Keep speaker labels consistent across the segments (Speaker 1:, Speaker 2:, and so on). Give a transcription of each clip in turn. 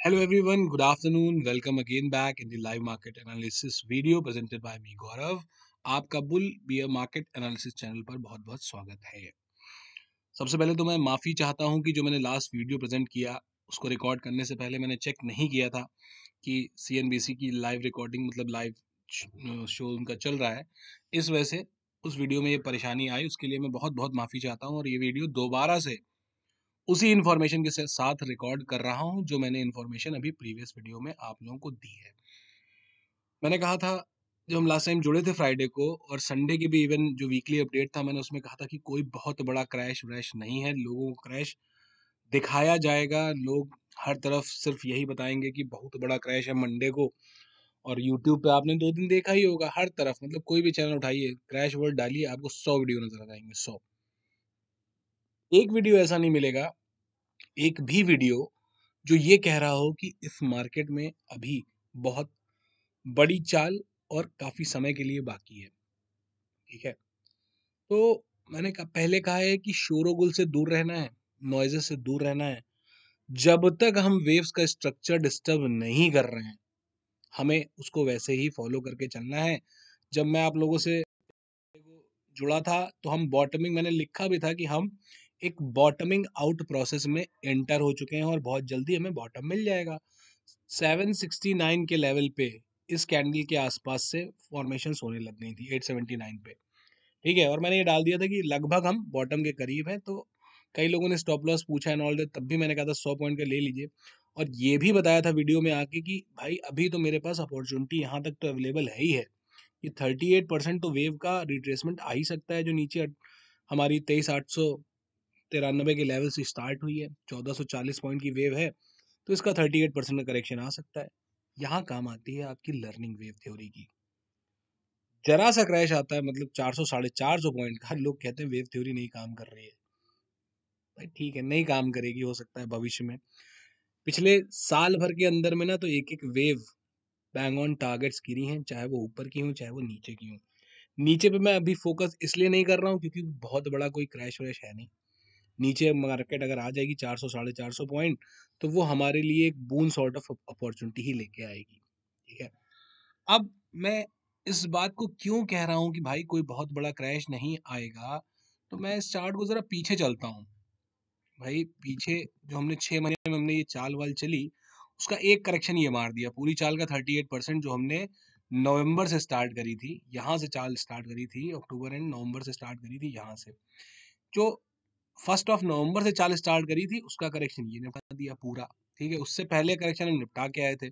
Speaker 1: Hello everyone, good afternoon. Welcome again back in the live market analysis video presented by me Gaurav. आपका bull beer market analysis channel पर बहुत बहुत स्वागत है। सबसे पहले तो मैं माफ़ी चाहता हूं कि जो मैंने लास्ट वीडियो प्रेजेंट किया उसको रिकॉर्ड करने से पहले मैंने चेक नहीं किया था कि CNBC की लाइव रिकॉर्डिंग मतलब लाइव शो उनका चल रहा है। इस वजह से उस वीडियो में ये परेशानी आई, उसके लिए मैं बहुत बहुत माफ़ी चाहता हूँ और ये वीडियो दोबारा से उसी इन्फॉर्मेशन के साथ रिकॉर्ड कर रहा हूं जो मैंने इन्फॉर्मेशन अभी प्रीवियस वीडियो में आप लोगों को दी है। मैंने कहा था जब हम लास्ट टाइम जुड़े थे फ्राइडे को और संडे की भी इवन जो वीकली अपडेट था मैंने उसमें कहा था कि कोई बहुत बड़ा क्रैश व्रैश नहीं है, लोगों को क्रैश दिखाया जाएगा। लोग हर तरफ सिर्फ यही बताएंगे कि बहुत बड़ा क्रैश है मंडे को। और यूट्यूब पे आपने 2 दिन देखा ही होगा, हर तरफ मतलब कोई भी चैनल उठाइए, क्रैश वर्ड डालिए, आपको 100 वीडियो नजर आ जाएंगे। 100 एक वीडियो ऐसा नहीं मिलेगा, एक भी वीडियो जो ये कह रहा हो कि इस मार्केट में अभी बहुत बड़ी चाल और काफी समय के लिए बाकी है। ठीक है, तो मैंने पहले कहा है कि शोरगुल से दूर रहना है, नॉइजेस से दूर रहना है। जब तक हम वेव्स का स्ट्रक्चर डिस्टर्ब नहीं कर रहे हैं हमें उसको वैसे ही फॉलो करके चलना है। जब मैं आप लोगों से जुड़ा था तो हम बॉटमिंग, मैंने लिखा भी था कि हम एक बॉटमिंग आउट प्रोसेस में एंटर हो चुके हैं और बहुत जल्दी हमें बॉटम मिल जाएगा। 769 के लेवल पे इस कैंडल के आसपास से फॉर्मेशन होने लग गई थी 879 पे। ठीक है, और मैंने ये डाल दिया था कि लगभग हम बॉटम के करीब हैं। तो कई लोगों ने स्टॉप लॉस पूछा एंड ऑल दैट, तब भी मैंने कहा था 100 पॉइंट का ले लीजिए। और ये भी बताया था वीडियो में आके कि भाई अभी तो मेरे पास अपॉर्चुनिटी यहाँ तक तो अवेलेबल है ही है। ये 38% तो वेव का रिट्रेसमेंट आ ही सकता है जो नीचे हमारी 23,893 के लेवल से स्टार्ट हुई है। 1440 पॉइंट की वेव है, तो इसका 38% का करेक्शन आ सकता है। यहाँ काम आती है आपकी लर्निंग वेव थ्योरी की। जरा सा क्रैश आता है मतलब 400 450 पॉइंट का, लोग कहते हैं वेव थ्योरी नहीं काम कर रही है। भाई ठीक है, नहीं काम करेगी, हो सकता है भविष्य में। पिछले साल भर के अंदर में ना तो एक एक वेव बैंग ऑन टारगेट्स गिरी हैं, चाहे वो ऊपर की हो चाहे वो नीचे की हो। नीचे पे मैं अभी फोकस इसलिए नहीं कर रहा हूँ क्योंकि बहुत बड़ा कोई क्रैश व्रैश है नहीं। नीचे मार्केट अगर आ जाएगी 400 450 पॉइंट, तो वो हमारे लिए एक बून सॉर्ट ऑफ अपॉर्चुनिटी ही लेके आएगी। ठीक है, अब मैं इस बात को क्यों कह रहा हूँ कि भाई कोई बहुत बड़ा क्रैश नहीं आएगा, तो मैं इस चार्ट को जरा पीछे चलता हूँ। भाई पीछे जो हमने 6 महीने में हमने ये चाल वाल चली, उसका एक करेक्शन ये मार दिया। पूरी चाल का 38% जो हमने नवंबर से स्टार्ट करी थी, यहाँ से चाल स्टार्ट करी थी, अक्टूबर एंड नवंबर से स्टार्ट करी थी यहाँ से, जो 1 नवंबर से चाल स्टार्ट करी थी उसका करेक्शन ये निपटा दिया पूरा। ठीक है, उससे पहले करेक्शन हम निपटा के आए थे।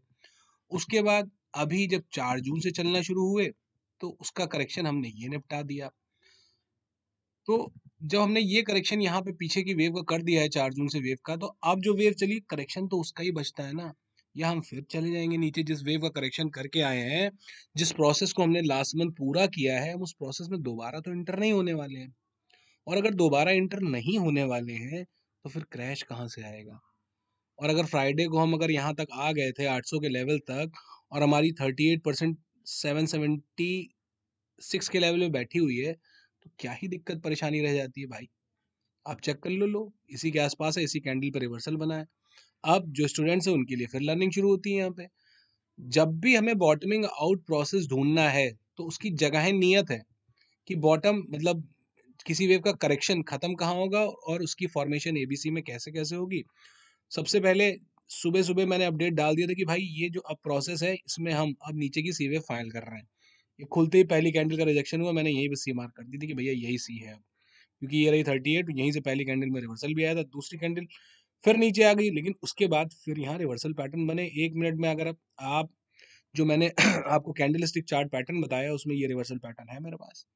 Speaker 1: उसके बाद अभी जब 4 जून से चलना शुरू हुए तो उसका करेक्शन हमने ये निपटा दिया। तो जब हमने ये करेक्शन यहाँ पे पीछे की वेव का कर दिया है 4 जून से वेव का, तो अब जो वेव चली करेक्शन तो उसका ही बचता है ना। या हम फिर चले जाएंगे नीचे जिस वेव का करेक्शन करके आए हैं, जिस प्रोसेस को हमने लास्ट मंथ पूरा किया है, हम उस प्रोसेस में दोबारा तो इंटर नहीं होने वाले हैं। और अगर दोबारा इंटर नहीं होने वाले हैं तो फिर क्रैश कहाँ से आएगा। और अगर फ्राइडे को हम अगर यहाँ तक आ गए थे 800 के लेवल तक और हमारी 38% 776 के लेवल में बैठी हुई है, तो क्या ही दिक्कत परेशानी रह जाती है भाई। आप चेक कर लो, इसी के आसपास है, इसी कैंडल पर रिवर्सल बना है। अब जो स्टूडेंट्स हैं उनके लिए फिर लर्निंग शुरू होती है यहाँ पे। जब भी हमें बॉटमिंग आउट प्रोसेस ढूंढना है तो उसकी जगह नियत है कि बॉटम मतलब किसी वेव का करेक्शन खत्म कहाँ होगा और उसकी फॉर्मेशन एबीसी में कैसे कैसे होगी। सबसे पहले सुबह सुबह मैंने अपडेट डाल दिया था कि भाई ये जो अब प्रोसेस है इसमें हम अब नीचे की सी वेव फाइनल कर रहे हैं। ये खुलते ही पहली कैंडल का रिजेक्शन हुआ, मैंने यहीं पे सी मार्क कर दी थी कि भैया यही सी है अब, क्योंकि ये रही 38, यहीं से पहली कैंडल में रिवर्सल भी आया था। दूसरी कैंडल फिर नीचे आ गई, लेकिन उसके बाद फिर यहाँ रिवर्सल पैटर्न बने 1 मिनट में। अगर आप जो मैंने आपको कैंडल स्टिक चार्ट पैटर्न बताया उसमें ये रिवर्सल पैटर्न है मेरे पास।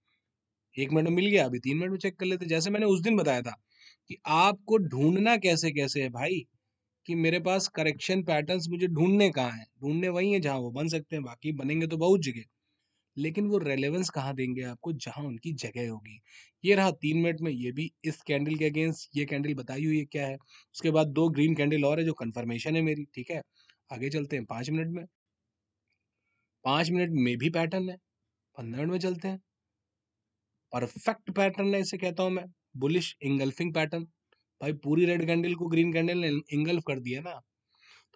Speaker 1: 1 मिनट में मिल गया, अभी 3 मिनट में चेक कर लेते। जैसे मैंने उस दिन बताया था कि आपको ढूंढना कैसे कैसे है भाई, कि मेरे पास करेक्शन पैटर्न्स मुझे ढूंढने कहाँ है, ढूंढने वही है जहां वो बन सकते हैं, बाकी बनेंगे तो बहुत जगह, लेकिन वो रेलेवेंस कहाँ देंगे आपको, जहां उनकी जगह होगी। ये रहा 3 मिनट में, ये भी इस कैंडल के अगेंस्ट ये कैंडल बताई हुई है क्या है। उसके बाद 2 ग्रीन कैंडल और है जो कंफर्मेशन है मेरी। ठीक है, आगे चलते हैं 5 मिनट में। 5 मिनट में भी पैटर्न है, 15 मिनट में चलते हैं। परफेक्ट पैटर्न है इसे कहता हूं मैं, बुलिश इंगल्फिंग पैटर्न। भाई पूरी रेड कैंडल को ग्रीन कैंडल ने इंगल्फ कर दिया ना,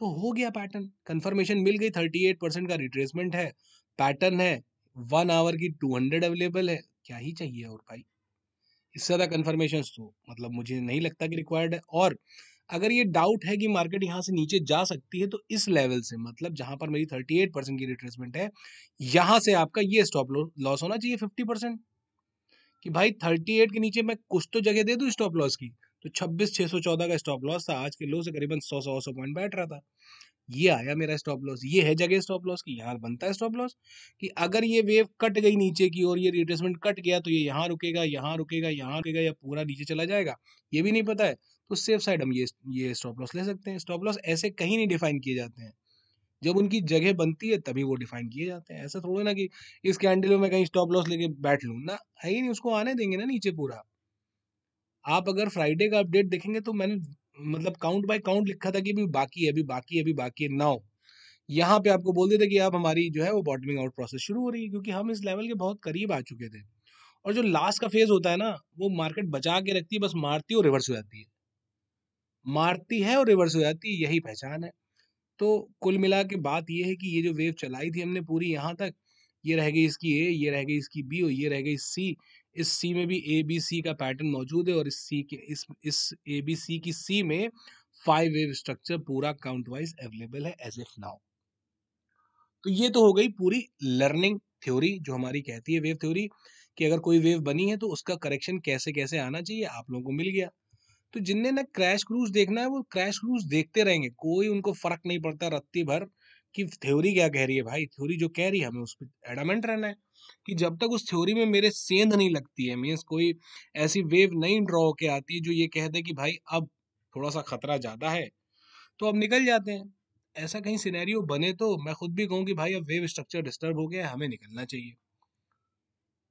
Speaker 1: तो हो गया पैटर्न, कंफर्मेशन मिल गई, 38% का रिट्रेसमेंट है, पैटर्न है, 1 आवर की 200 अवेलेबल है, क्या ही चाहिए और भाई। इससे ज़्यादा कंफर्मेशन तो मतलब मुझे नहीं लगता कि रिक्वायर्ड है। और अगर ये डाउट है कि मार्केट यहाँ से नीचे जा सकती है, तो इस लेवल से मतलब जहाँ पर मेरी 38% की रिट्रेसमेंट है, यहाँ से आपका ये स्टॉप लॉस होना चाहिए 50%, कि भाई 38 के नीचे मैं कुछ तो जगह दे दूं स्टॉप लॉस की। तो 26,614 का स्टॉप लॉस था, आज के लो से करीबन 100 पॉइंट बैठ रहा था, ये आया मेरा स्टॉप लॉस। ये है जगह स्टॉप लॉस की, यहाँ बनता है स्टॉप लॉस कि अगर ये वेव कट गई नीचे की और ये रिट्रेसमेंट कट गया, तो ये यहाँ रुकेगा, यहाँ रुकेगा, यहाँ रुकेगा, या पूरा नीचे चला जाएगा, ये भी नहीं पता है। तो सेफ साइड हम ये स्टॉप लॉस ले सकते हैं। स्टॉप लॉस ऐसे कहीं नहीं डिफाइन किए जाते हैं, जब उनकी जगह बनती है तभी वो डिफाइन किए जाते हैं। ऐसा थोड़ा ना कि इस कैंडल में मैं कहीं स्टॉप लॉस लेके बैठ लूँ ना, है ही नहीं, उसको आने देंगे ना नीचे पूरा। आप अगर फ्राइडे का अपडेट देखेंगे तो मैंने मतलब काउंट बाय काउंट लिखा था कि अभी बाकी है, अभी बाकी है, अभी बाकी है। नाउ यहाँ पे आपको बोल देते कि आप हमारी जो है वो बॉटमिंग आउट प्रोसेस शुरू हो रही है, क्योंकि हम इस लेवल के बहुत करीब आ चुके थे। और जो लास्ट का फेज होता है ना, वो मार्केट बचा के रखती है, बस मारती है और रिवर्स हो जाती है, मारती है और रिवर्स हो जाती है, यही पहचान है। तो कुल मिला के बात ये है कि ये जो वेव चलाई थी हमने पूरी यहाँ तक, ये रह गई इसकी ए, ये रह गई इसकी बी और ये रह गई सी। इस सी में भी ए बी सी का पैटर्न मौजूद है, और इस सी के इस ए बी सी की सी में 5 वेव स्ट्रक्चर पूरा काउंट वाइज अवेलेबल है एज इफ नाउ। तो ये तो हो गई पूरी लर्निंग थ्योरी जो हमारी कहती है वेव थ्योरी, कि अगर कोई वेव बनी है तो उसका करेक्शन कैसे कैसे आना चाहिए, आप लोगों को मिल गया। तो जिनने ना क्रैश क्रूज देखना है वो क्रैश क्रूज देखते रहेंगे, कोई उनको फर्क नहीं पड़ता रत्ती भर कि थ्योरी क्या कह रही है। भाई थ्योरी जो कह रही है हमें उस पर एडामेंट रहना है, कि जब तक उस थ्योरी में मेरे सेंध नहीं लगती है, मीन्स कोई ऐसी वेव नहीं ड्रॉ होके आती है जो ये कह दे कि भाई अब थोड़ा सा खतरा ज्यादा है, तो अब निकल जाते हैं। ऐसा कहीं सिनेरियो बने तो मैं खुद भी कहूँ कि भाई अब वेव स्ट्रक्चर डिस्टर्ब हो गया है, हमें निकलना चाहिए।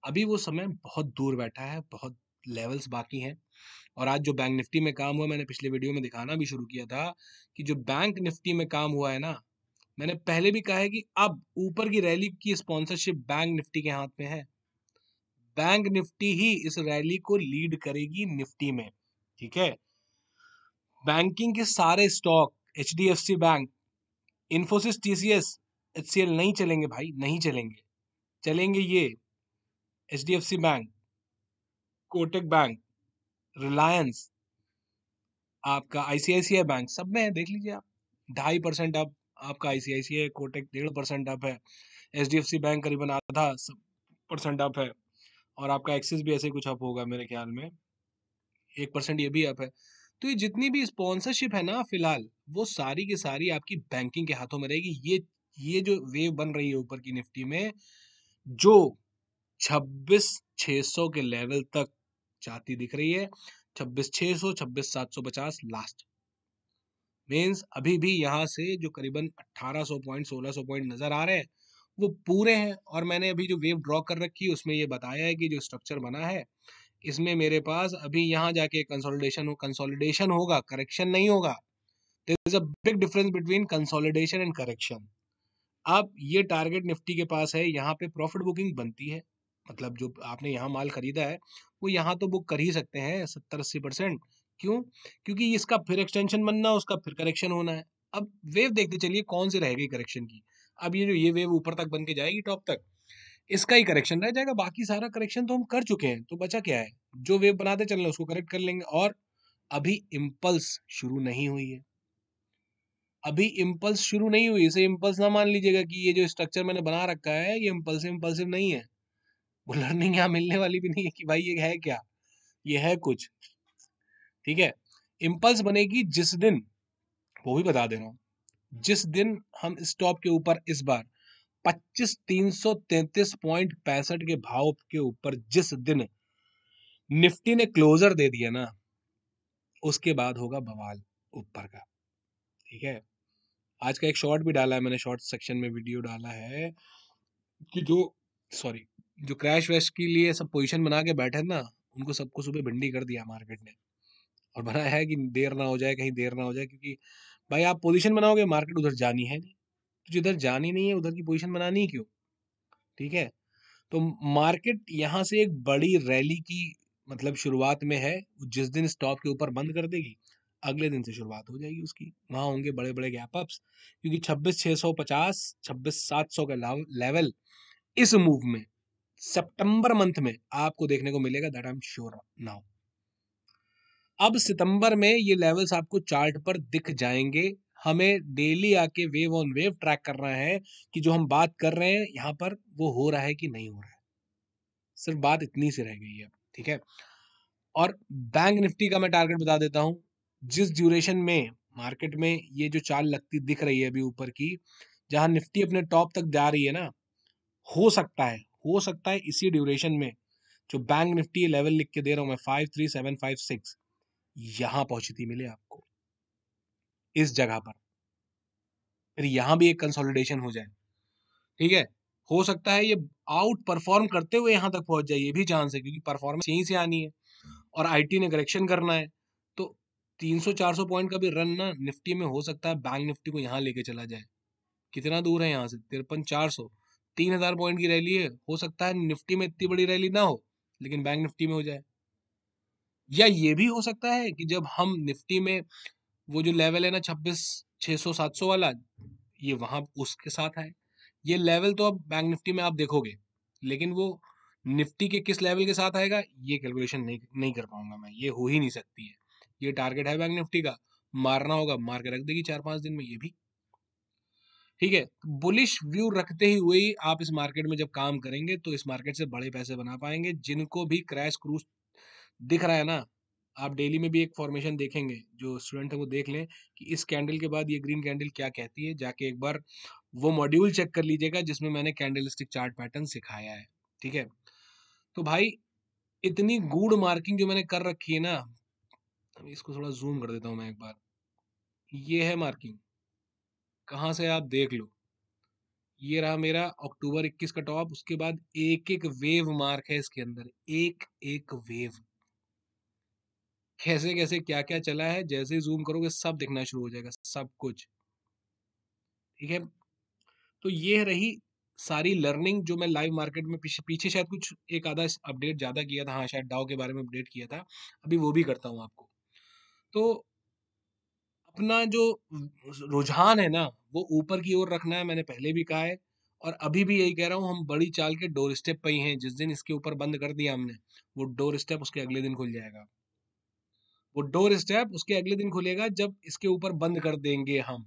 Speaker 1: अभी वो समय बहुत दूर बैठा है, बहुत लेवल्स बाकी हैं। और आज जो बैंक निफ्टी में काम हुआ, मैंने पिछले वीडियो में दिखाना भी शुरू किया था कि जो बैंक निफ्टी में काम हुआ है ना, मैंने पहले भी कहा है कि अब ऊपर की रैली की स्पॉन्सरशिप बैंक निफ्टी के हाथ में है। बैंक निफ्टी ही इस रैली को लीड करेगी निफ्टी में, ठीक है। बैंकिंग के सारे stock, HDFC bank, Infosys, TCS, HCL नहीं चलेंगे भाई, नहीं चलेंगे। चलेंगे ये HDFC bank, Kotak bank, Reliance, आपका आईसीआईसीआई बैंक, सब में है, देख लीजिए आप। 2.5% अप आपका आईसीआईसीआई, कोटक 1.5% अप है, एचडीएफसी बैंक करीबन आधा % अप है, और आपका एक्सिस भी ऐसे कुछ अप होगा मेरे ख्याल में, 1% ये भी अप है। तो ये जितनी भी स्पॉन्सरशिप है ना फिलहाल, वो सारी की सारी आपकी बैंकिंग के हाथों में रहेगी। ये जो वेव बन रही है ऊपर की निफ्टी में, जो 26,600 के लेवल तक जाती दिख रही है, 26,600, 26,750 लास्ट, मीन्स अभी भी यहाँ से जो करीबन 1800 पॉइंट 1600 पॉइंट नजर आ रहे हैं वो पूरे हैं। और मैंने अभी जो वेव ड्रॉ कर रखी है उसमें ये बताया है कि जो स्ट्रक्चर बना है, इसमें मेरे पास अभी यहाँ जाके कंसोलिडेशन होगा, करेक्शन नहीं होगा। There is a big difference between consolidation and correction. अब ये टारगेट निफ्टी के पास है, यहाँ पे प्रॉफिट बुकिंग बनती है, मतलब जो आपने यहाँ माल खरीदा है वो यहाँ तो बुक कर ही सकते हैं 70-80%। क्यों? क्योंकि इसका फिर एक्सटेंशन बनना, उसका फिर करेक्शन होना है। अब वेव देखते चलिए कौन सी रहेगी करेक्शन की। अब ये जो ये वेव ऊपर तक बन के जाएगी टॉप तक, इसका ही करेक्शन रह जाएगा, बाकी सारा करेक्शन तो हम कर चुके हैं, तो बचा क्या है। जो वेव बनाते चल रहे हैं उसको करेक्ट कर लेंगे। और अभी इम्पल्स शुरू नहीं हुई है, अभी इम्पल्स शुरू नहीं हुई, इसे इम्पल्स ना मान लीजिएगा कि ये जो स्ट्रक्चर मैंने बना रखा है ये इम्पल्सिव नहीं है। वो लर्निंग यहाँ मिलने वाली भी नहीं है कि भाई ये है क्या, ये है कुछ, ठीक है। इम्पल्स बनेगी जिस दिन, वो भी बता दे रहा हूँ, जिस दिन हम स्टॉप के ऊपर इस बार 25,333.65 के भाव के ऊपर जिस दिन निफ्टी ने क्लोजर दे दिया ना, उसके बाद होगा बवाल ऊपर का, ठीक है। आज का एक शॉर्ट भी डाला है मैंने, शॉर्ट सेक्शन में वीडियो डाला है कि जो सॉरी जो क्रैश वैश के लिए सब पोजीशन बना के बैठे ना, उनको सबको सुबह भिंडी कर दिया मार्केट ने। और बनाया है कि देर ना हो जाए, कहीं देर ना हो जाए, क्योंकि भाई आप पोजीशन बनाओगे, मार्केट उधर जानी है नहीं, तो जिधर जानी नहीं है उधर की पोजीशन बनानी ही क्यों, ठीक है। तो मार्केट यहाँ से एक बड़ी रैली की मतलब शुरुआत में है, जिस दिन स्टॉप के ऊपर बंद कर देगी। अगले दिन से शुरुआत हो जाएगी उसकी, वहां होंगे बड़े बड़े गैप अप्स, क्योंकि 26,650 26,700 का लेवल इस मूव में सितंबर मंथ में आपको देखने को मिलेगा, that I am sure now. अब सितंबर में ये लेवल्स आपको चार्ट पर दिख जाएंगे। हमें डेली आके वेव ऑन वेव ट्रैक करना है कि जो हम बात कर रहे हैं यहाँ पर वो हो रहा है कि नहीं हो रहा है। सिर्फ बात इतनी सी रह गई है, ठीक है। और बैंक निफ्टी का मैं टारगेट बता देता हूं। जिस ड्यूरेशन में मार्केट में ये जो चाल लगती दिख रही है अभी ऊपर की, जहां निफ्टी अपने टॉप तक जा रही है ना, हो सकता है इसी ड्यूरेशन में जो बैंक निफ्टी लेवल लिख के दे रहा हूं मैं 53756, यहां पहुंचती मिले आपको इस जगह पर, फिर यहां भी एक कंसोलिडेशन हो जाए, ठीक है। हो सकता है ये आउट परफॉर्म करते हुए यहां तक पहुंच जाए, ये भी चांस है, क्योंकि परफॉर्मेंस यहीं से आनी है और आईटी ने करेक्शन करना है। तो 300-400 पॉइंट का भी रन ना निफ्टी में हो सकता है, बैंक निफ्टी को यहाँ लेके चला जाए। कितना दूर है यहाँ से? 53,400, 3,000 पॉइंट की रैली है। हो सकता है निफ्टी में इतनी बड़ी रैली ना हो, लेकिन बैंक निफ्टी में हो जाए। या ये भी हो सकता है कि जब हम निफ्टी में वो जो लेवल है ना 26,600-700 वाला, ये वहां उसके साथ है। ये लेवल तो अब बैंक निफ्टी में आप देखोगे, लेकिन वो निफ्टी के किस लेवल के साथ आएगा ये कैलकुलेशन नहीं कर पाऊंगा मैं, ये हो ही नहीं सकती है। ये टारगेट है बैंक निफ्टी का, मारना होगा, मार के रख देगी 4-5 दिन में ये भी, ठीक है। बुलिश व्यू रखते ही हुए ही आप इस मार्केट में जब काम करेंगे तो इस मार्केट से बड़े पैसे बना पाएंगे। जिनको भी क्रैश क्रूज दिख रहा है ना, आप डेली में भी एक फॉर्मेशन देखेंगे, जो स्टूडेंट है वो देख लें कि इस कैंडल के बाद ये ग्रीन कैंडल क्या कहती है, जाके एक बार वो मॉड्यूल चेक कर लीजिएगा जिसमें मैंने कैंडलस्टिक चार्ट पैटर्न सिखाया है, ठीक है। तो भाई इतनी गूढ़ मार्किंग जो मैंने कर रखी है ना, अभी इसको थोड़ा जूम कर देता हूँ मैं एक बार। ये है मार्किंग, कहाँ से आप देख लो, ये रहा मेरा अक्टूबर 21 का टॉप, उसके बाद एक एक वेव मार्क है इसके अंदर, एक एक वेव, कैसे कैसे क्या क्या चला है, जैसे ही जूम करोगे सब दिखना शुरू हो जाएगा, सब कुछ, ठीक है। तो ये रही सारी लर्निंग जो मैं लाइव मार्केट में पीछे पीछे शायद कुछ एक आधा अपडेट ज्यादा किया था, हाँ शायद डाउ के बारे में अपडेट किया था, अभी वो भी करता हूँ आपको। तो अपना जो रुझान है ना वो ऊपर की ओर रखना है, मैंने पहले भी कहा है और अभी भी यही कह रहा हूँ। हम बड़ी चाल के डोर स्टेप पे ही हैं, जिस दिन इसके ऊपर बंद कर दिया हमने, वो डोर स्टेप उसके अगले दिन खुल जाएगा। वो डोर स्टेप उसके अगले दिन खुलेगा जब इसके ऊपर बंद कर देंगे हम,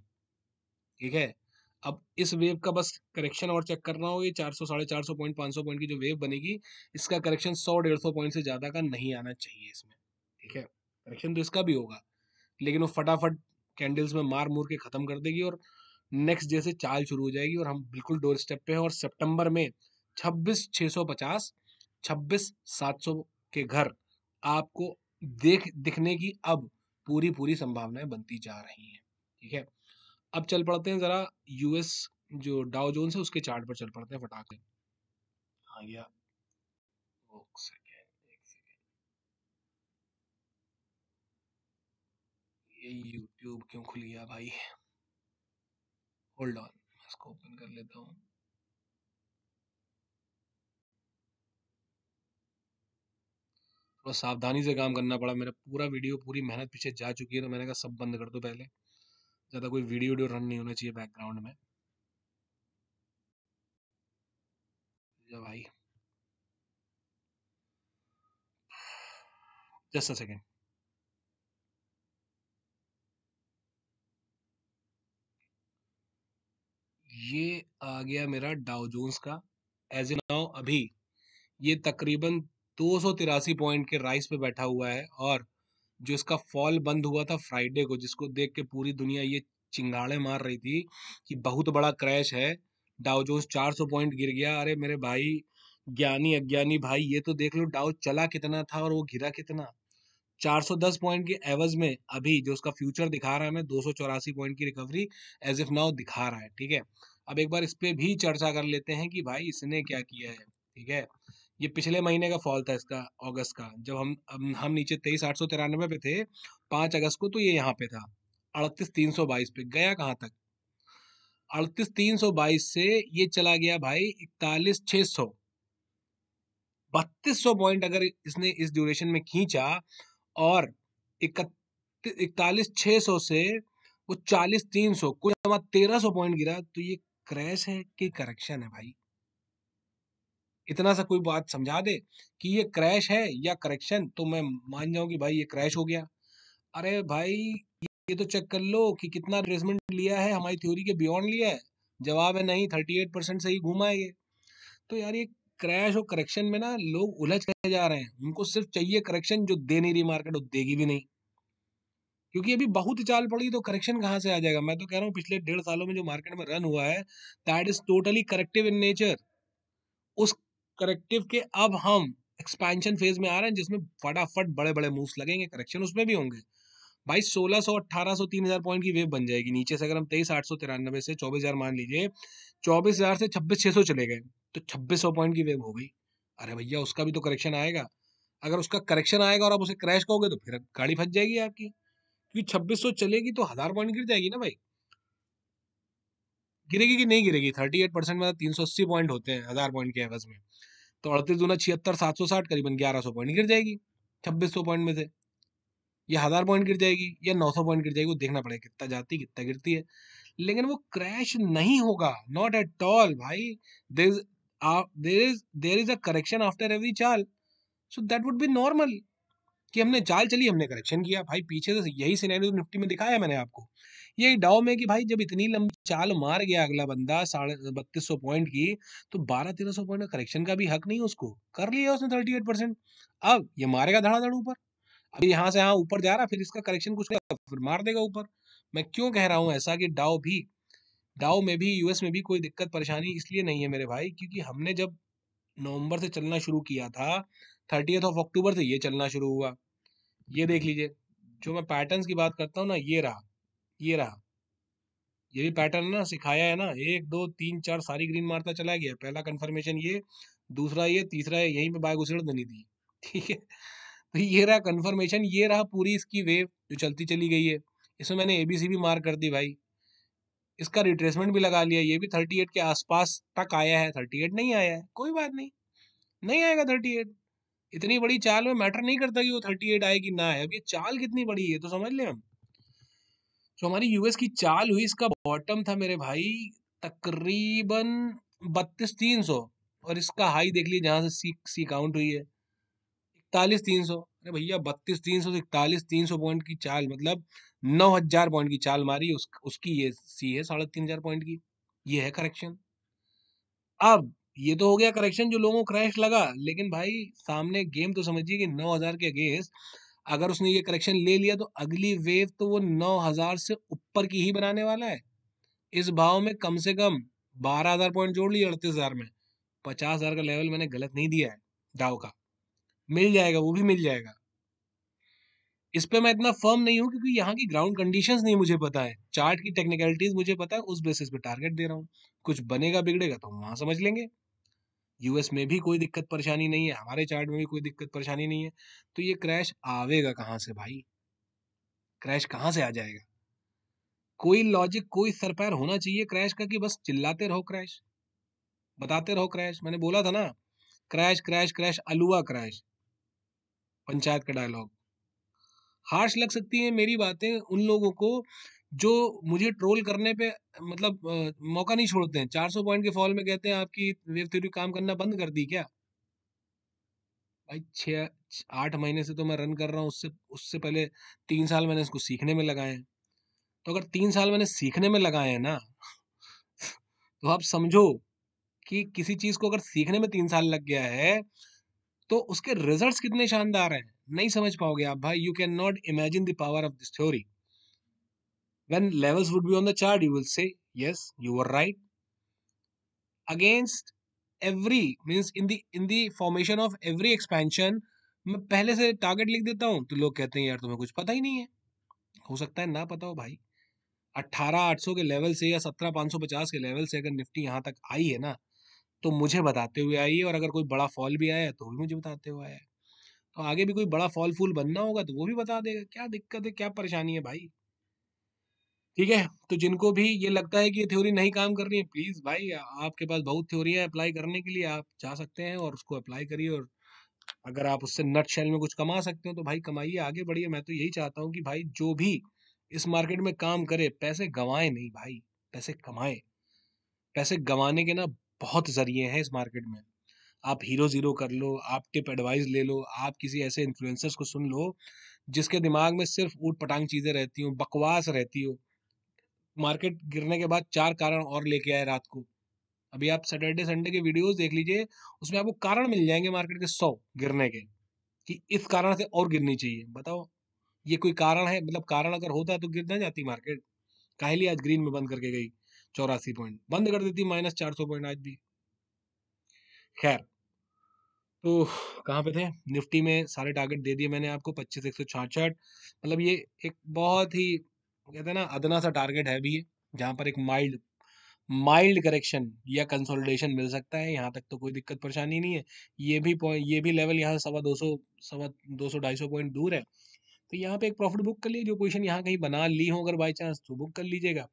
Speaker 1: ठीक है। अब इस वेव का बस करेक्शन और चेक करना होगा, 400 450 पॉइंट 500 पॉइंट की जो वेव बनेगी, इसका करेक्शन 100-150 पॉइंट से ज्यादा का नहीं आना चाहिए इसमें, ठीक है। करेक्शन तो इसका भी होगा, लेकिन वो फटाफट कैंडल्स में मार मूर के खत्म कर देगी और नेक्स्ट डे से चाल शुरू हो जाएगी और हम बिल्कुल डोर स्टेप पे हैं। और सितंबर में 26,650 26,700 के घर आपको दिखने की अब पूरी पूरी संभावनाएं बनती जा रही हैं, ठीक है। अब चल पड़ते हैं जरा यूएस जो डाउ जोन्स है उसके चार्ट पर चल पड़ते हैं फटाक से। हाँ गया, एक सेकेंड, ये यूट्यूब क्यों खुल गया भाई, होल्ड ऑन, इसको ओपन कर लेता हूँ। थोड़ा सावधानी से काम करना पड़ा, मेरा पूरा वीडियो पूरी मेहनत पीछे जा चुकी है, तो मैंने कहा सब बंद कर दो पहले, ज़्यादा कोई वीडियो वीडियो रन नहीं होना चाहिए बैकग्राउंड में। जा भाई, जस्ट अ सेकेंड। ये आ गया मेरा डाउ जोन्स का एज ए नाउ अभी, ये तकरीबन 283 पॉइंट के राइस पे बैठा हुआ है। और जो इसका फॉल बंद हुआ था फ्राइडे को, जिसको देख के पूरी दुनिया ये चिंगाड़े मार रही थी कि बहुत बड़ा क्रैश है, डाउ जोन्स 400 पॉइंट गिर गया। अरे मेरे भाई ज्ञानी अज्ञानी भाई, ये तो देख लो डाउ चला कितना था और वो गिरा कितना। 410 पॉइंट के एवज में अभी जो उसका फ्यूचर दिखा रहा है हमें 284 पॉइंट की रिकवरी एज इफ नाउ दिखा रहा है, ठीक है। अब एक बार इस पे भी चर्चा कर लेते हैं कि भाई इसने क्या किया है, ठीक है। ये पिछले महीने का फॉल था इसका, अगस्त का, जब हम नीचे 23,893 पे थे 5 अगस्त को, तो ये यहाँ पे था 38,322 पे, गया कहाँ तक 38,322 से ये चला गया भाई 41,600, 3,200 पॉइंट अगर इसने इस ड्यूरेशन में खींचा। और 41,600 से वो 40,300, कुल जमा 1,300 पॉइंट गिरा। तो ये क्रैश है कि करेक्शन है भाई? इतना सा कोई बात समझा दे कि ये क्रैश है या करेक्शन, तो मैं मान जाऊं कि भाई ये क्रैश हो गया। अरे भाई, ये तो चेक कर लो कि कितना रिट्रेसमेंट लिया है, हमारी थ्योरी के बियॉन्ड लिया है। जवाब है नहीं, 38% से ही घूमा है ये। तो यार ये क्रैश और करेक्शन में ना लोग उलझ के जा रहे हैं। उनको सिर्फ चाहिए करेक्शन, जो दे नहीं रही मार्केट, वो देगी भी नहीं। क्योंकि अभी बहुत चाल पड़ी, तो करेक्शन कहाँ से आ जाएगा? मैं तो कह रहा हूँ पिछले 1.5 सालों में जो मार्केट में रन हुआ है, that is totally corrective in nature. उस करेक्टिव के अब हम एक्सपेंशन फेज में आ रहे हैं, जिसमें फटाफट बड़े बड़े मूव्स लगेंगे, करेक्शन उसमें भी होंगे। भाई 1600, 1800, 3000 पॉइंट की वेव बन जाएगी नीचे से। अगर हम 23,893 से 24,000 मान लीजिए, 24,000 से 26,600 चले गए, तो 2600 पॉइंट की वेव हो गई। अरे भैया, उसका भी तो करेक्शन आएगा। अगर उसका करेक्शन आएगा और आप उसे क्रैश कहोगे, तो फिर गाड़ी फंस जाएगी आपकी। क्योंकि 2600 चलेगी तो 1000 पॉइंट गिर जाएगी ना भाई। गिरेगी कि नहीं गिरेगी? 38% में 380 पॉइंट होते हैं 1000 पॉइंट के एवज में। तो 38 दूना 76, 760, करीबन 1100 पॉइंट गिर जाएगी 2600 पॉइंट में से। या 1000 पॉइंट गिर जाएगी या 900 पॉइंट गिर जाएगी, वो देखना पड़ेगा कितना जाती कितना गिरती है। लेकिन वो क्रैश नहीं होगा, नॉट एट ऑल भाई। There is a correction after every चाल, so that would be normal. कि हमने चाल चली, हमने करेक्शन किया भाई। पीछे से यही सिनेरियो निफ्टी में दिखाया मैंने आपको। यही डाउ में कि भाई जब इतनी लंबी चाल मार गया अगला बंदा 3250 पॉइंट की, तो 1200-1300 पॉइंट का करेक्शन का भी हक नहीं उसको। कर लिया उसने 38%। अब ये मारेगा धड़ाधड़ ऊपर। अभी यहाँ से यहाँ ऊपर जा रहा, फिर इसका करेक्शन कुछ नहीं, फिर मार देगा ऊपर। मैं क्यों कह रहा हूँ ऐसा कि डाउ में भी, यूएस में भी कोई दिक्कत परेशानी इसलिए नहीं है मेरे भाई, क्योंकि हमने जब नवंबर से चलना शुरू किया था, 30 अक्टूबर से ये चलना शुरू हुआ। ये देख लीजिए, जो मैं पैटर्न्स की बात करता हूँ ना, ये रहा, ये भी पैटर्न ना सिखाया है ना। 1 2 3 4 सारी ग्रीन मारता चला गया। पहला कंफर्मेशन ये, दूसरा ये, तीसरा ये, यहीं पे बाय घुसेड़ देनी थी। ठीक है, तो ये रहा कंफर्मेशन, ये रहा पूरी इसकी वेव जो चलती चली गई है। इसमें मैंने एबीसी भी मार्क कर दी भाई। इसका रिट्रेसमेंट भी लगा लिया, ये भी 38 के आसपास तक आया है। 38 नहीं आया है, कोई बात नहीं, नहीं आएगा 38। इतनी बड़ी चाल में मैटर नहीं करता कि वो 38 आए कि ना आए। अब ये चाल कितनी बड़ी है तो समझ लें हम। जो हमारी यूएस की चाल हुई, इसका बॉटम था मेरे भाई तकरीबन 32,300, और इसका हाई देख लीजिए जहां से सी सी काउंट हुई है, 41,300। अरे भैया, 32,300 से 41,300 पॉइंट की चाल, मतलब 9,000 पॉइंट की चाल मारी। उसकी ये सी है 3,500 पॉइंट की। ये है करेक्शन। अब ये तो हो गया करेक्शन जो लोगों को क्रैश लगा, लेकिन भाई सामने गेम तो समझिए कि 9,000 के अगेंस्ट अगर उसने ये करेक्शन ले लिया, तो अगली वेव तो वो 9,000 से ऊपर की ही बनाने वाला है। इस भाव में कम से कम 12,000 पॉइंट जोड़ लिए 38,000 में। 50,000 का लेवल मैंने गलत नहीं दिया है डाउ का। मिल जाएगा, वो भी मिल जाएगा। इस पे मैं इतना फर्म नहीं हूं, क्योंकि यहाँ की ग्राउंड कंडीशंस नहीं मुझे पता है। चार्ट की टेक्निकलिटीज मुझे पता है, उस बेसिस पे टारगेट दे रहा हूँ। कुछ बनेगा बिगड़ेगा तो हम वहां समझ लेंगे। यूएस में भी कोई दिक्कत परेशानी नहीं है, हमारे चार्ट में भी कोई दिक्कत परेशानी नहीं है। तो ये क्रैश आवेगा कहाँ से भाई? क्रैश कहाँ से आ जाएगा? कोई लॉजिक, कोई सरपैर होना चाहिए क्रैश का, कि बस चिल्लाते रहो क्रैश, बताते रहो क्रैश। मैंने बोला था ना, क्रैश क्रैश क्रैश, अलुआ क्रैश, पंचायत का डायलॉग। हार्श लग सकती है मेरी बातें उन लोगों को जो मुझे ट्रोल करने पे, मतलब मौका नहीं छोड़ते हैं। 400 पॉइंट के फॉल में कहते हैं आपकी वेव थ्योरी काम करना बंद कर दी क्या? भाई 6 8 महीने से तो मैं रन कर रहा हूँ। उससे उससे पहले 3 साल मैंने इसको सीखने में लगाए हैं। तो अगर 3 साल मैंने सीखने में लगाए हैं ना, तो आप समझो कि किसी चीज को अगर सीखने में 3 साल लग गया है, तो उसके रिजल्ट्स कितने शानदार हैं, नहीं समझ पाओगे आप भाई। You can not imagine the power of this theory. When levels would be on the chart, you will say yes you were right. Against every means in the formation of every expansion, मैं पहले से target लिख देता हूँ, तो लोग कहते हैं यार तुम्हें कुछ पता ही नहीं है। हो सकता है ना पता हो भाई। 18,800 के लेवल से या 17,550 के लेवल से अगर निफ्टी यहाँ तक आई है ना, तो मुझे बताते हुए आई है। और अगर कोई बड़ा फॉल भी आया है तो भी मुझे बताते हुए आया है। तो आगे भी कोई बड़ा फॉल फूल बनना होगा तो वो भी बता देगा। क्या दिक्कत है, क्या परेशानी है भाई? ठीक है, तो जिनको भी ये लगता है कि ये थ्योरी नहीं काम कर रही है, प्लीज भाई, आपके पास बहुत थ्योरी है अप्लाई करने के लिए। आप जा सकते हैं और उसको अप्लाई करिए, और अगर आप उससे नट शेल में कुछ कमा सकते हो तो भाई कमाइए, आगे बढ़िए। मैं तो यही चाहता हूँ कि भाई जो भी इस मार्केट में काम करे पैसे गंवाए नहीं भाई, पैसे कमाए। पैसे गंवाने के ना बहुत जरिए हैं इस मार्केट में। आप हीरो जीरो कर लो, आप टिप एडवाइस ले लो, आप किसी ऐसे इन्फ्लुएंसर्स को सुन लो जिसके दिमाग में सिर्फ ऊट पटांग चीजें रहती हो, बकवास रहती हो। मार्केट गिरने के बाद 4 कारण और लेके आए रात को। अभी आप सैटरडे संडे के वीडियोस देख लीजिए, उसमें आपको कारण मिल जाएंगे मार्केट के 100 गिरने के, कि इस कारण से और गिरनी चाहिए। बताओ, ये कोई कारण है? मतलब कारण अगर होता तो गिर ना जाती मार्केट। काहे लिए आज ग्रीन में बंद करके गई? 84 पॉइंट बंद कर देती, -400 पॉइंट आज भी। खैर, तो कहाँ पे थे? निफ्टी में सारे टारगेट दे दिए मैंने आपको, 25,166। मतलब ये एक बहुत ही कहते हैं ना अदना सा टारगेट है भी ये, जहाँ पर एक माइल्ड माइल्ड करेक्शन या कंसोलिडेशन मिल सकता है। यहाँ तक तो कोई दिक्कत परेशानी नहीं है। ये भी पॉइंट, ये भी लेवल यहाँ से 250, 200 250 पॉइंट दूर है। तो यहाँ पे एक प्रॉफिट बुक कर लीजिए, जो पोजीशन यहाँ कहीं बना ली हो अगर बाई चांस तो बुक कर लीजिएगा।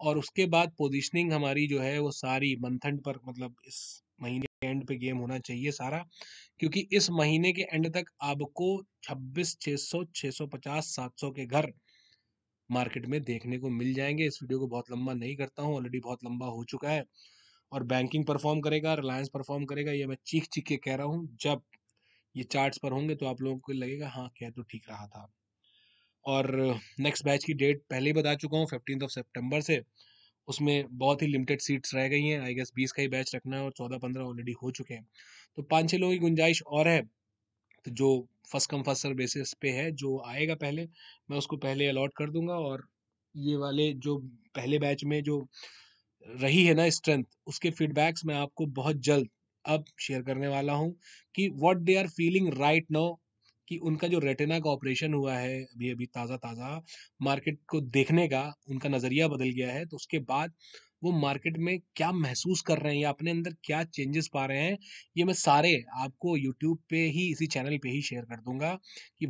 Speaker 1: और उसके बाद पोजीशनिंग हमारी जो है वो सारी मंथ एंड पर, मतलब इस महीने के एंड पे गेम होना चाहिए सारा, क्योंकि इस महीने के एंड तक आपको 26,600, 650, 700 के घर मार्केट में देखने को मिल जाएंगे। इस वीडियो को बहुत लंबा नहीं करता हूँ, ऑलरेडी बहुत लंबा हो चुका है। और बैंकिंग परफॉर्म करेगा, रिलायंस परफॉर्म करेगा, ये मैं चीख चीख के कह रहा हूँ। जब ये चार्ट्स पर होंगे तो आप लोगों को लगेगा हाँ कह तो ठीक रहा था। और नेक्स्ट बैच की डेट पहले ही बता चुका हूँ, 15 सितंबर से। उसमें बहुत ही लिमिटेड सीट्स रह गई हैं, आई गेस 20 का ही बैच रखना है और 14-15 ऑलरेडी हो चुके हैं। तो 5-6 लोगों की गुंजाइश और है। तो जो first come first serve basis पे है, जो आएगा पहले मैं उसको पहले अलॉट कर दूंगा। और ये वाले जो पहले बैच में जो रही है ना स्ट्रेंथ, उसके फीडबैक्स मैं आपको बहुत जल्द अब शेयर करने वाला हूँ, कि what they are feeling right now. कि उनका जो रेटिना का ऑपरेशन हुआ है अभी अभी ताज़ा ताज़ा, मार्केट को देखने का उनका नज़रिया बदल गया है, तो उसके बाद वो मार्केट में क्या महसूस कर रहे हैं या अपने अंदर क्या चेंजेस पा रहे हैं, ये मैं सारे आपको यूट्यूब पे ही, इसी चैनल पे ही शेयर कर दूंगा। कि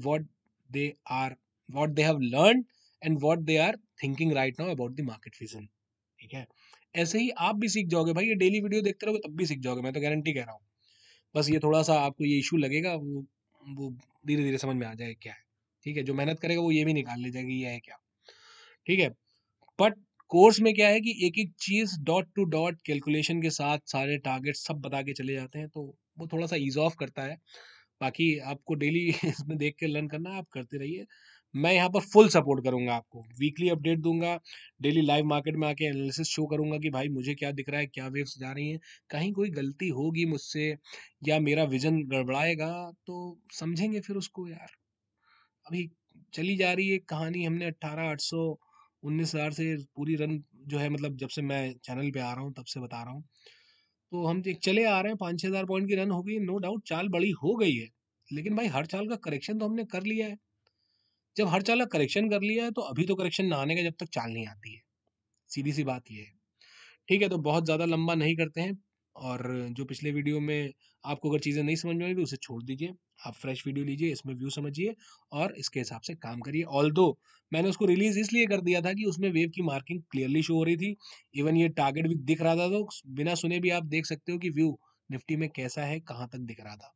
Speaker 1: they are what they have learn and what they are thinking right now about the market vision. ठीक है? ऐसे ही आप भी सीख जाओगे भाई, ये डेली वीडियो देखते रहोगे तब भी सीख जाओगे, मैं तो गारंटी कह रहा हूँ। बस ये थोड़ा सा आपको ये इशू लगेगा, वो धीरे धीरे समझ में आ जाएगा क्या है। ठीक है? जो मेहनत करेगा वो ये भी निकाल ले जाएगा ये है क्या। ठीक है? बट कोर्स में क्या है कि एक एक चीज डॉट टू डॉट कैलकुलेशन के साथ सारे टारगेट सब बता के चले जाते हैं, तो वो थोड़ा सा ईज ऑफ करता है। बाकी आपको डेली इसमें देख के लर्न करना है, आप करते रहिए। मैं यहाँ पर फुल सपोर्ट करूंगा, आपको वीकली अपडेट दूंगा, डेली लाइव मार्केट में आके एनालिसिस शो करूंगा कि भाई मुझे क्या दिख रहा है, क्या वेव्स जा रही हैं। कहीं कोई गलती होगी मुझसे या मेरा विजन गड़बड़ाएगा तो समझेंगे फिर उसको यार। अभी चली जा रही है कहानी, हमने 18,819,000 से पूरी रन जो है, मतलब जब से मैं चैनल पे आ रहा हूँ तब से बता रहा हूँ, तो हम एक चले आ रहे हैं, 5-6 हज़ार पॉइंट की रन हो गई, नो डाउट चाल बड़ी हो गई है। लेकिन भाई हर चाल का करेक्शन तो हमने कर लिया है। जब हर चाल का करेक्शन कर लिया है तो अभी तो करेक्शन ना आने का जब तक चाल नहीं आती है। सीधी सी बात ये है। ठीक है? तो बहुत ज़्यादा लंबा नहीं करते हैं। और जो पिछले वीडियो में आपको अगर चीज़ें नहीं समझ में आई तो उसे छोड़ दीजिए। आप फ्रेश वीडियो लीजिए, इसमें व्यू समझिए और इसके हिसाब से काम करिए। ऑल्दो मैंने उसको रिलीज इसलिए कर दिया था कि उसमें वेव की मार्किंग क्लियरली शो हो रही थी। इवन ये टारगेट भी दिख रहा था, तो बिना सुने भी आप देख सकते हो कि व्यू निफ्टी में कैसा है, कहाँ तक दिख रहा था।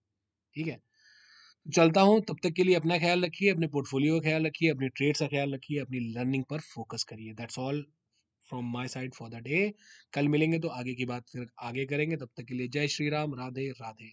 Speaker 1: ठीक है? चलता हूँ, तब तक के लिए अपना ख्याल रखिए, अपने पोर्टफोलियो का ख्याल रखिए, अपनी ट्रेड्स का ख्याल रखिए, अपनी लर्निंग पर फोकस करिए। That's all from my side for the day. कल मिलेंगे तो आगे की बात फिर आगे करेंगे। तब तक के लिए जय श्री राम, राधे राधे।